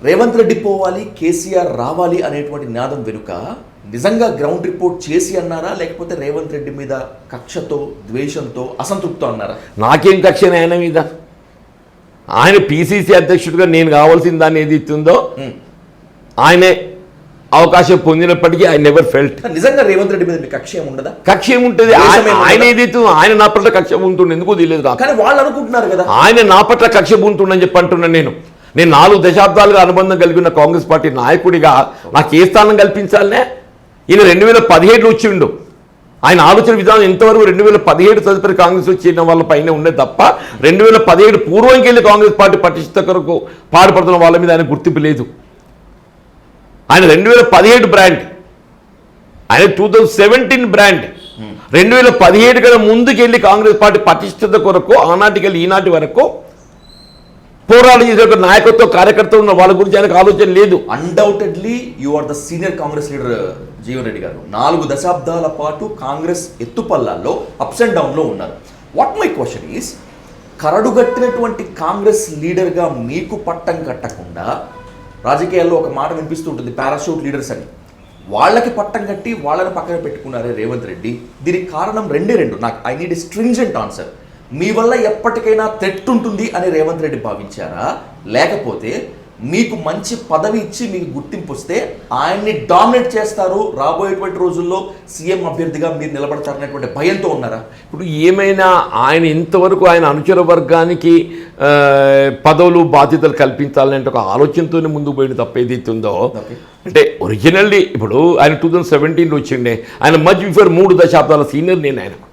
రేవంత్ రెడ్డి పోవాలి, కేసీఆర్ రావాలి అనేటువంటి నినాదం వెనుక నిజంగా గ్రౌండ్ రిపోర్ట్ చేసి అన్నారా, లేకపోతే రేవంత్ రెడ్డి మీద కక్షతో, ద్వేషంతో, అసంతృప్తితో అన్నారా? నాకేం కక్ష ఆయన మీద? ఆయన పిసిసి అధ్యక్షుడిగా నేను కావాల్సిన దాన్ని ఏది ఇస్తుందో ఆయనే అవకాశం పొందినప్పటికీ ఐ నెవర్ ఫెల్ట్. నిజంగా రేవంత్ రెడ్డి మీద మీ కక్ష ఏముండదా? కక్ష ఏముంటుంది? ఆయన ఏదైతే ఆయన నా పట్ల కక్ష ఉంటుండే ఎందుకో తెలియదు. కానీ వాళ్ళు అనుకుంటున్నారు కదా ఆయన నా పట్ల కక్ష ఉంటుండని చెప్పి అంటున్నాను. నేను 4 దశాబ్దాలుగా అనుబంధం కలిగిన కాంగ్రెస్ పార్టీ నాయకుడిగా నాకు ఏ స్థానం కల్పించాలనే? ఈయన 2017 వచ్చిండు. ఆయన ఆలోచన విధానం ఎంతవరకు 2017 తదుపరి కాంగ్రెస్ వచ్చిన వాళ్ళ పైన ఉండే తప్ప 2017 పూర్వంకి వెళ్ళి కాంగ్రెస్ పార్టీ పటిష్ట కొరకు పాటుపడుతున్న వాళ్ళ మీద ఆయన గుర్తింపు లేదు. ఆయన 2017 బ్రాండ్, ఆయన 2017 బ్రాండ్. 2017 కన్నా ముందుకెళ్ళి కాంగ్రెస్ పార్టీ పటిష్టత కొరకు ఆనాటికి వెళ్ళి ఈనాటి వరకు పోరాటం చేసే ఒక నాయకత్వ కార్యకర్త ఉన్న వాళ్ళ గురించి ఆయనకు ఆలోచన లేదు. Undoubtedly you are the senior Congress leader Jeevan Reddy గారు. 4 దశాబ్దాల పాటు కాంగ్రెస్ ఎత్తుపల్లాల్లో అప్స్ అండ్ డౌన్లో ఉన్నారు. వాట్ మై క్వశ్చన్ ఈస్, కరడుగట్టినటువంటి కాంగ్రెస్ లీడర్గా మీకు పట్టం కట్టకుండా రాజకీయాల్లో ఒక మాట వినిపిస్తుంటుంది, పారాషూట్ లీడర్స్ అని. వాళ్ళకి పట్టం కట్టి వాళ్ళని పక్కన పెట్టుకున్నారే రేవంత్ రెడ్డి. దీనికి కారణం రెండు. నాకు I need a stringent answer. మీ వల్ల ఎప్పటికైనా థ్రెట్ ఉంటుంది అని రేవంత్ రెడ్డి భావించారా, లేకపోతే మీకు మంచి పదవి ఇచ్చి మీకు గుర్తింపు వస్తే ఆయన్ని డామినేట్ చేస్తారు, రాబోయేటువంటి రోజుల్లో సీఎం అభ్యర్థిగా మీరు నిలబడతారనేటువంటి భయంతో ఉన్నారా? ఇప్పుడు ఏమైనా ఆయన ఇంతవరకు ఆయన అనుచర వర్గానికి పదవులు బాధ్యతలు కల్పించాలనే ఒక ఆలోచనతోనే ముందుకు పోయిన తప్ప ఏదైతుందో, అంటే ఒరిజినల్లీ ఇప్పుడు ఆయన 2017 వచ్చిండే. ఆయన మచ్ బిఫోర్ 3 దశాబ్దాల సీనియర్ నేను. ఆయనకు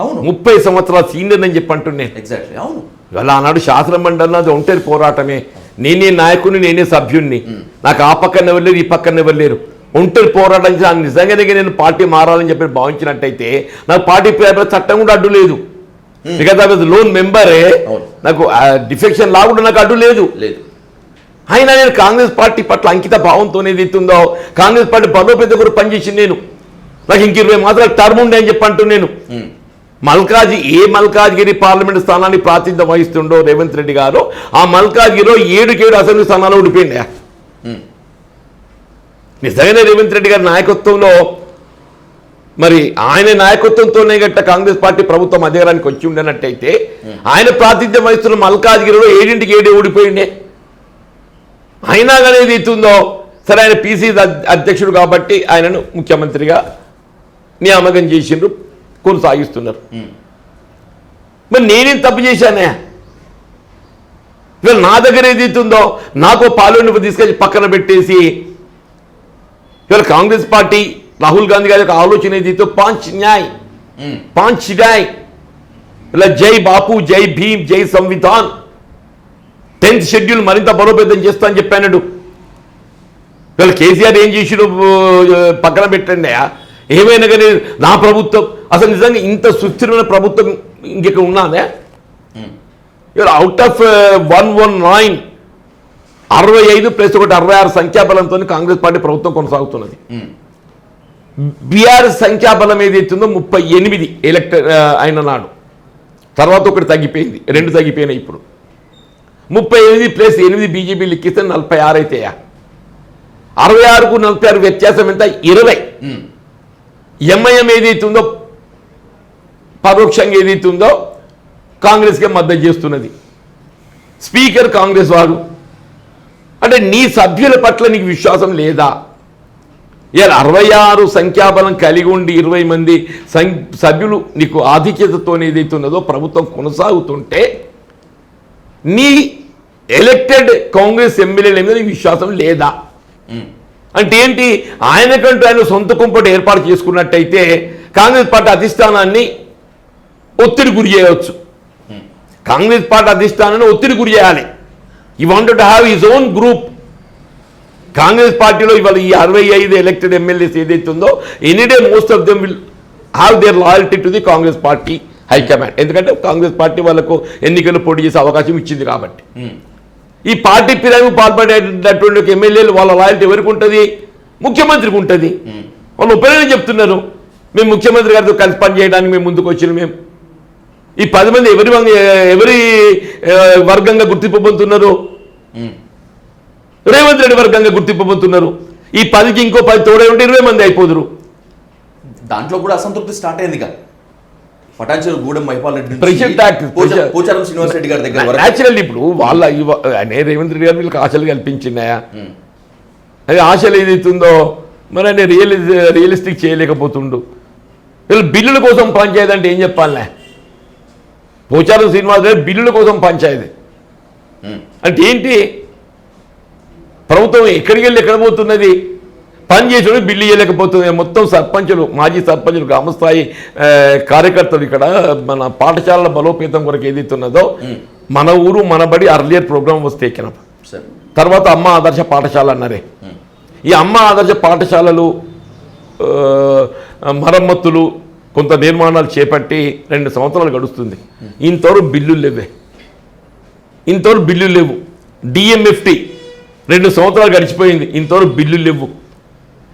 అవును 30 సంవత్సరాల సీనియర్ అని చెప్పి అంటున్నాను. ఎగ్జాక్ట్లీ అవును. ఇవాళ ఆనాడు శాసన మండలి అది ఒంటరి పోరాటమే. నేనే నాయకుడిని, నేనే సభ్యుడిని. నాకు ఆ పక్కన ఎవరు లేరు, ఈ పక్కన ఎవరు లేరు. ఒంటరి పోరాటం నిజంగానే నేను పార్టీ మారాలని చెప్పి భావించినట్టయితే నాకు పార్టీ చట్టం కూడా అడ్డు లేదు. బికాజ్ ఐ వాజ్ లోన్ మెంబరే. నాకు డిఫెక్షన్ లా కూడా నాకు అడ్డు లేదు. అయినా నేను కాంగ్రెస్ పార్టీ పట్ల అంకిత భావంతో ఏదైతుందో, కాంగ్రెస్ పార్టీ బలోపేత కూడా పనిచేసింది. నాకు ఇంక 20 మాత్రాలు టర్మ్ ఉండే అని చెప్పి అంటూ నేను మల్కాజ్గిరి పార్లమెంట్ స్థానాన్ని ప్రాతినిధ్యం వహిస్తుండో రేవంత్ రెడ్డి గారు, ఆ మల్కాజ్గిరిలో 7 అసెంబ్లీ స్థానాలు ఓడిపోయింది. నిజంగానే రేవంత్ రెడ్డి గారి నాయకత్వంలో, మరి ఆయన నాయకత్వంతోనే గట్ట కాంగ్రెస్ పార్టీ ప్రభుత్వం అధికారానికి వచ్చి ఉండనట్టయితే ఆయన ప్రాతినిధ్యం వహిస్తున్న మల్కాజ్గిరిలో 7 ఓడిపోయిండే. అయినా కానీ ఏది ఇస్తుందో, సరే ఆయన పిసిసి అధ్యక్షుడు కాబట్టి ఆయనను ముఖ్యమంత్రిగా నియామకం చేసిండ్రు, కొనసాగిస్తున్నారు. మరి నేనేం తప్పు చేశానే? ఇవాళ నా దగ్గర ఏదైతుందో నాకు పార్లమెంట్ తీసుకెళ్ళి పక్కన పెట్టేసి ఇవాళ కాంగ్రెస్ పార్టీ రాహుల్ గాంధీ గారి యొక్క ఆలోచన ఏదైతే పాంచ్ న్యాయ్ ఇలా జై బాపు, జై భీమ్, జై సంవిధాన్, 10th షెడ్యూల్ మరింత బలోపేతం చేస్తా అని చెప్పాడు. ఇవాళ కేసీఆర్ ఏం చేసిడు పక్కన పెట్టండి. ఏమైనా కానీ నా ప్రభుత్వం అసలు నిజంగా ఇంత సుస్థిరమైన ప్రభుత్వం ఇంకెక్కడ ఉన్నదే? అవుట్ ఆఫ్ 119 65 ప్లస్ 66 సంఖ్యాబలంతో కాంగ్రెస్ పార్టీ ప్రభుత్వం కొనసాగుతున్నది. బీఆర్ఎస్ సంఖ్యాబలం ఏదైతుందో 38 ఎలక్టర్ అయిన నాడు. తర్వాత ఒకటి తగ్గిపోయింది, 2 తగ్గిపోయినాయి. ఇప్పుడు 38 ప్లస్ 8 బీజేపీ లెక్కిస్తే 46 అయితే 66కు 46 వ్యత్యాసం ఎంత? 20. ఎంఐఎం ఏదైతుందో పరోక్షంగా ఏదైతుందో కాంగ్రెస్కే మద్దతు చేస్తున్నది. స్పీకర్ కాంగ్రెస్ వారు. అంటే నీ సభ్యుల పట్ల నీకు విశ్వాసం లేదా? ఇలా 66 సంఖ్యాబలం కలిగి ఉండి 20 మంది సభ్యులు నీకు ఆధిక్యతతో ఏదైతున్నదో ప్రభుత్వం కొనసాగుతుంటే నీ ఎలక్టెడ్ కాంగ్రెస్ ఎమ్మెల్యేల మీద నీకు విశ్వాసం లేదా? అంటే ఏంటి? ఆయనకంటూ ఆయన సొంత కుంపటి ఏర్పాటు చేసుకున్నట్టయితే కాంగ్రెస్ పార్టీ అధిష్టానాన్ని ఒత్తిడి గురి చేయవచ్చు. కాంగ్రెస్ పార్టీ అధిష్టానాన్ని ఒత్తిడి గురి చేయాలి. ఈ wanted to have his own group. Congress పార్టీలో ఇవాళ ఈ 65 ఎలక్టెడ్ ఎమ్మెల్యేస్ ఏదైతే ఉందో any day most of them will have their loyalty to the Congress party high command. ఎందుకంటే కాంగ్రెస్ పార్టీ వాళ్ళకు ఎన్నికలు పోటీ చేసే అవకాశం ఇచ్చింది కాబట్టి. ఈ పార్టీ ఫిరాయింపు పాల్పడేటటువంటి ఎమ్మెల్యేలు వాళ్ళ లాయల్టీ ఎవరికి ఉంటుంది? ముఖ్యమంత్రికి ఉంటుంది. వాళ్ళు ఒపీనియన్ చెప్తున్నారు, మేము ముఖ్యమంత్రి గారితో కలిసి పనిచేయడానికి మేము ముందుకు వచ్చిన మేము. ఈ 10 మంది ఎవరి వర్గంగా గుర్తింపు పొందుతున్నారు? రేవంత్ రెడ్డి వర్గంగా గుర్తింపబోతున్నారు. ఈ 10కి ఇంకో 10 తోడే ఉంటే 20 మంది అయిపోదురు. దాంట్లో కూడా అసంతృప్తి స్టార్ట్ అయింది కదా, పటాన్చెరు గూడెం మైపాల్ రెడ్డి ప్రెసిడెంట్ యాక్ట్ పోచారం శ్రీనివాస్ రెడ్డి గారి దగ్గర వరకు. న్యాచురల్ ఇప్పుడు వాళ్ళ అనే రేవంత్ రెడ్డి గారు వీళ్ళకి ఆశలు కల్పించినాయా? అది ఆశలు ఏదైతుందో మరి ఆయన రియలిస్టిక్ చేయలేకపోతుండు. వీళ్ళు బిల్లుల కోసం పంచాయతీ అంటే ఏం చెప్పాలనే? పోచారం శ్రీనివాస్ రెడ్డి బిల్లుల కోసం పంచాయతీ అంటే ఏంటి? ప్రభుత్వం ఎక్కడికి వెళ్ళి ఎక్కడ పోతున్నది? పని చేసేవాడు బిల్లు ఇవ్వలేకపోతుంది. మొత్తం సర్పంచులు, మాజీ సర్పంచులు, గ్రామస్థాయి కార్యకర్తలు ఇక్కడ మన పాఠశాలల బలోపేతం కొరకు ఏదైతున్నదో మన ఊరు మన బడి అర్లియర్ ప్రోగ్రామ్ వస్తే ఎక్కిన తర్వాత అమ్మ ఆదర్శ పాఠశాల అన్నారే. ఈ అమ్మ ఆదర్శ పాఠశాలలు మరమ్మతులు కొంత నిర్మాణాలు చేపట్టి 2 సంవత్సరాలు గడుస్తుంది. ఇంతవరకు బిల్లులు లేవు. డిఎంఎఫ్టి 2 సంవత్సరాలు గడిచిపోయింది, ఇంతవరకు బిల్లులు లేవు.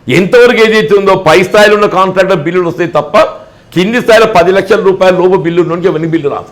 ఎంతవరకు ఏదైతే ఉందో పై స్థాయిలో ఉన్న కాంట్రాక్టర్ బిల్లులు వస్తాయి తప్ప కింది స్థాయిలో 10 లక్షల రూపాయల లోపు బిల్లు నుంచి ఎవరికి బిల్లు రాదు.